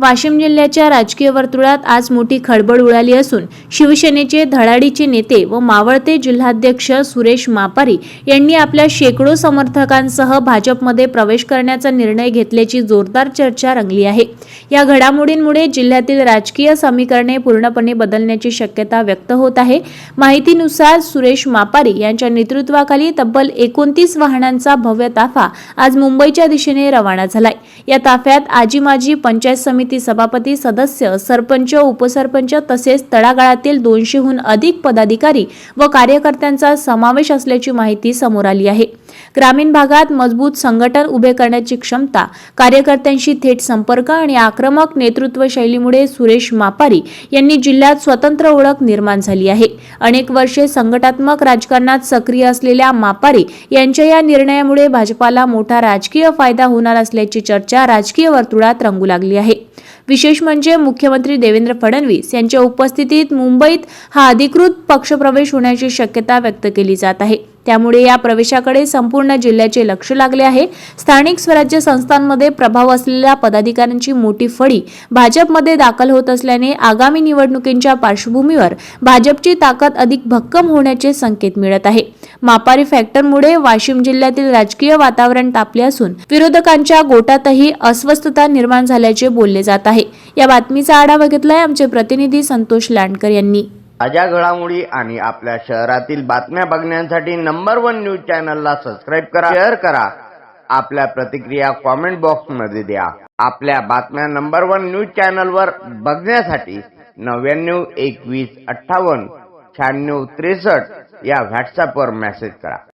वाशिम जिल्ह्याच्या राजकीय वर्तुळात आज मोठी खळबळ उडाली असून शिवसेनेचे धडाडीचे नेते व मावळते जिल्हाध्यक्ष सुरेश मापारी यांनी आपल्या शेकडो समर्थकांसह भाजपमध्ये प्रवेश करण्याचा निर्णय घेतल्याची जोरदार चर्चा रंगली आहे। या घडामोडींमुळे जिल्ह्यातील राजकीय समीकरणे पूर्णपणे बदलण्याची शक्यता व्यक्त होत आहे। माहितीनुसार सुरेश मापारी यांच्या नेतृत्वाखाली तब्बल 29 वाहनांचा भव्य ताफा आज मुंबईच्या दिशेने रवाना झालाय। या ताफ्यात आजी माजी पंचायत समिती सभापती, सदस्य, सरपंच, उपसरपंच तसेच तळागाळातील 200हून अधिक पदाधिकारी व कार्यकर्त्यांचा समावेश असल्याची माहिती समोर आली आहे। ग्रामीण भागात मजबूत संघटन उभे करण्याची क्षमता, कार्यकर्त्यांशी थेट संपर्क आणि आक्रमक नेतृत्व शैलीमुळे सुरेश मापारी यांनी जिल्ह्यात स्वतंत्र ओळख निर्माण झाली आहे। अनेक वर्षे संघटनात्मक राजकारणात सक्रिय असलेल्या मापारी यांच्या या निर्णयामुळे भाजपाला मोठा राजकीय फायदा होणार असल्याची चर्चा राजकीय वर्तुळात रंगू लागली आहे। विशेष म्हणजे मुख्यमंत्री देवेंद्र फडणवीस यांच्या उपस्थितीत मुंबईत हा अधिकृत पक्षप्रवेश होण्याची शक्यता व्यक्त केली जात आहे। त्यामुळे या प्रवेशाकडे संपूर्ण जिल्ह्याचे लक्ष लागले आहे। स्थानिक स्वराज्य संस्थांमध्ये प्रभाव असलेल्या पदाधिकाऱ्यांची मोठी फळी भाजपमध्ये दाखल होत असल्याने आगामी निवडणुकींच्या पार्श्वभूमीवर भाजपची ताकद अधिक भक्कम होण्याचे संकेत मिळत आहे। मापारी फॅक्टरमुळे वाशिम जिल्ह्यातील राजकीय वातावरण तापले असून विरोधकांच्या गोटातही अस्वस्थता निर्माण झाल्याचे बोलले जात आहे। या बातमीचा आढावा घेतलाय आमचे प्रतिनिधी संतोष लांडकर यांनी। ताज्या घडामोडी आणि आपल्या शहरातील बातम्या बघण्यासाठी नंबर 1 न्यूज चॅनलला सबस्क्राइब करा, शेअर करा, आपल्या प्रतिक्रिया कमेंट बॉक्स मध्ये द्या। आपल्या बातम्या नंबर 1 न्यूज चॅनलवर बघण्यासाठी 99 21 58 96 63 या व्हॉट्सअपवर मेसेज करा।